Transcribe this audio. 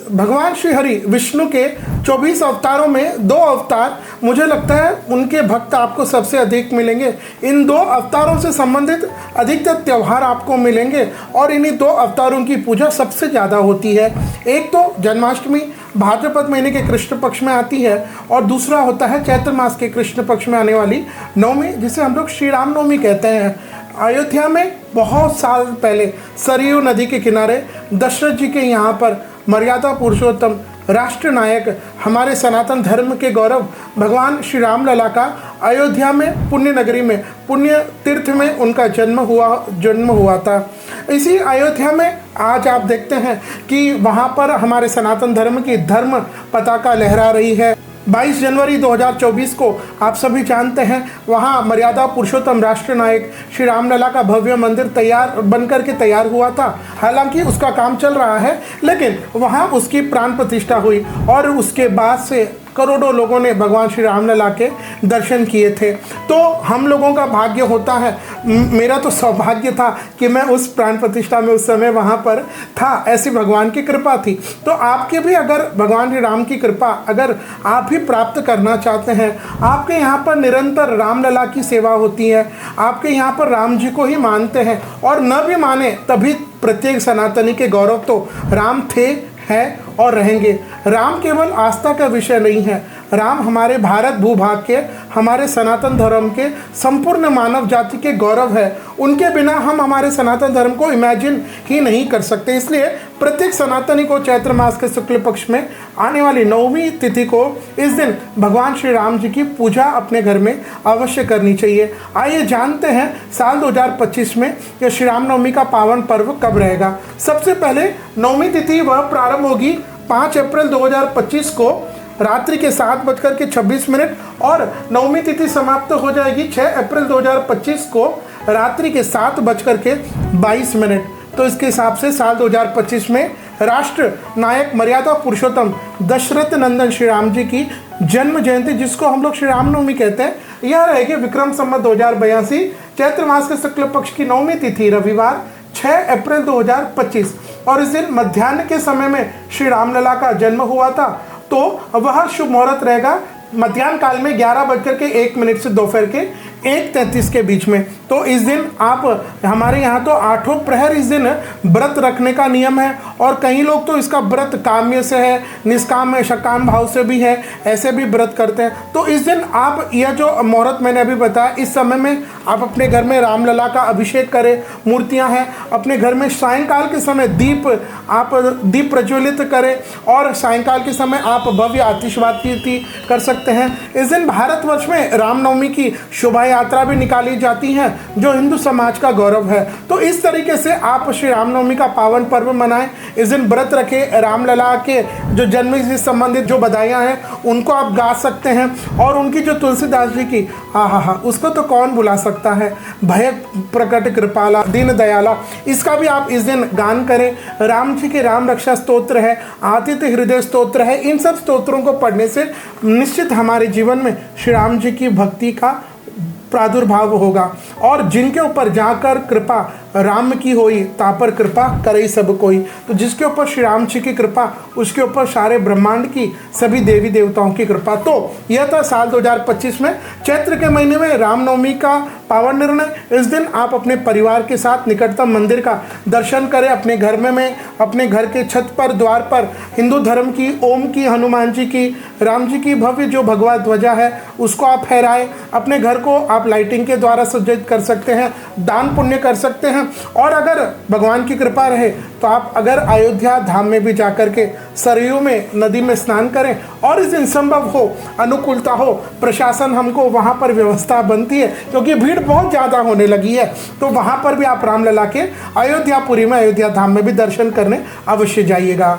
भगवान श्री हरि विष्णु के 24 अवतारों में 2 अवतार मुझे लगता है उनके भक्त आपको सबसे अधिक मिलेंगे। इन 2 अवतारों से संबंधित अधिकतर त्यौहार आपको मिलेंगे और इन्हीं 2 अवतारों की पूजा सबसे ज़्यादा होती है। एक तो जन्माष्टमी भाद्रपद महीने के कृष्ण पक्ष में आती है और दूसरा होता है चैत्र मास के कृष्ण पक्ष में आने वाली नवमी, जिसे हम लोग श्री राम नवमी कहते हैं। अयोध्या में बहुत साल पहले सरयू नदी के किनारे दशरथ जी के यहाँ पर मर्यादा पुरुषोत्तम राष्ट्र नायक, हमारे सनातन धर्म के गौरव भगवान श्री राम लला का अयोध्या में पुण्य नगरी में पुण्य तीर्थ में उनका जन्म हुआ था। इसी अयोध्या में आज आप देखते हैं कि वहाँ पर हमारे सनातन धर्म की धर्म पताका लहरा रही है। 22 जनवरी 2024 को आप सभी जानते हैं वहाँ मर्यादा पुरुषोत्तम राष्ट्र नायक श्री रामलला का भव्य मंदिर तैयार हुआ था। हालांकि उसका काम चल रहा है, लेकिन वहाँ उसकी प्राण प्रतिष्ठा हुई और उसके बाद से करोड़ों लोगों ने भगवान श्री रामलला के दर्शन किए थे। तो हम लोगों का भाग्य होता है, मेरा तो सौभाग्य था कि मैं उस प्राण प्रतिष्ठा में उस समय वहाँ पर था, ऐसी भगवान की कृपा थी। तो आपके भी अगर भगवान श्री राम की कृपा अगर आप भी प्राप्त करना चाहते हैं, आपके यहाँ पर निरंतर रामलला की सेवा होती है, आपके यहाँ पर राम जी को ही मानते हैं और न भी माने तभी प्रत्येक सनातनी के गौरव तो राम थे, है और रहेंगे। राम केवल आस्था का विषय नहीं है, राम हमारे भारत भूभाग के, हमारे सनातन धर्म के, संपूर्ण मानव जाति के गौरव है। उनके बिना हम हमारे सनातन धर्म को इमेजिन ही नहीं कर सकते। इसलिए प्रत्येक सनातनी को चैत्र मास के शुक्ल पक्ष में आने वाली नवमी तिथि को इस दिन भगवान श्री राम जी की पूजा अपने घर में अवश्य करनी चाहिए। आइए जानते हैं साल 2025 में यह श्री राम नवमी का पावन पर्व कब रहेगा। सबसे पहले नवमी तिथि वह प्रारंभ होगी 5 अप्रैल 2025 को रात्रि के 7:26 और नवमी तिथि समाप्त हो जाएगी 6 अप्रैल 2025 को रात्रि के 7:22। तो इसके हिसाब से साल 2025 में राष्ट्र नायक मर्यादा पुरुषोत्तम दशरथ नंदन श्री राम जी की जन्म जयंती, जिसको हम लोग श्री रामनवमी कहते हैं, यह रहेगी विक्रम संवत 2082 चैत्र मास के शुक्ल पक्ष की नवमी तिथि रविवार 6 अप्रैल 2025। और इस दिन मध्याह्न के समय में श्री रामलला का जन्म हुआ था। तो वह शुभ मुहूर्त रहेगा मध्याह्न काल में 11:01 से दोपहर के 1:33 के बीच में। तो इस दिन आप हमारे यहाँ तो 8 प्रहर इस दिन व्रत रखने का नियम है और कई लोग तो इसका व्रत काम्य से है, निष्काम में सकाम भाव से भी है, ऐसे भी व्रत करते हैं। तो इस दिन आप यह जो मुहूर्त मैंने अभी बताया, इस समय में आप अपने घर में रामलला का अभिषेक करें। मूर्तियाँ हैं, अपने घर में सायंकाल के समय दीप प्रज्वलित करें और सायंकाल के समय आप भव्य आतिशबाजी कर सकते हैं। इस दिन भारतवर्ष में रामनवमी की शोभा यात्रा भी निकाली जाती है, जो हिंदू समाज का गौरव है। तो इस तरीके से आप श्री रामनवमी का पावन पर्व मनाएं। इस दिन व्रत रखें, रामलला के जो जन्म से संबंधित जो बधाइयाँ हैं उनको आप गा सकते हैं और उनकी जो तुलसीदास जी की उसको तो कौन बुला सकता है, भय प्रकट कृपाला दीन दयाला, इसका भी आप इस दिन गान करें। राम जी के राम रक्षा स्तोत्र है, आदित्य हृदय स्तोत्र है, इन सब स्तोत्रों को पढ़ने से निश्चित हमारे जीवन में श्री राम जी की भक्ति का प्रादुर्भाव होगा। और जिनके ऊपर जाकर कृपा राम की होई, तापर कृपा करे सब कोई। तो जिसके ऊपर श्री राम जी की कृपा, उसके ऊपर सारे ब्रह्मांड की सभी देवी देवताओं की कृपा। तो यह था साल 2025 में चैत्र के महीने में रामनवमी का पावन निर्णय। इस दिन आप अपने परिवार के साथ निकटतम मंदिर का दर्शन करें। अपने घर में अपने घर के छत पर, द्वार पर हिंदू धर्म की, ओम की, हनुमान जी की, राम जी की भव्य जो भगवा ध्वजा है उसको आप फहराएं। अपने घर को आप लाइटिंग के द्वारा सज्जित कर सकते हैं, दान पुण्य कर सकते हैं। और अगर भगवान की कृपा रहे तो आप अगर अयोध्या धाम में भी जाकर के सरयू में नदी में स्नान करें और इस दिन संभव हो, अनुकूलता हो, प्रशासन हमको वहाँ पर व्यवस्था बनती है क्योंकि भीड़ बहुत ज़्यादा होने लगी है, तो वहाँ पर भी आप रामलला के अयोध्यापुरी में, अयोध्या धाम में भी दर्शन करने अवश्य जाइएगा।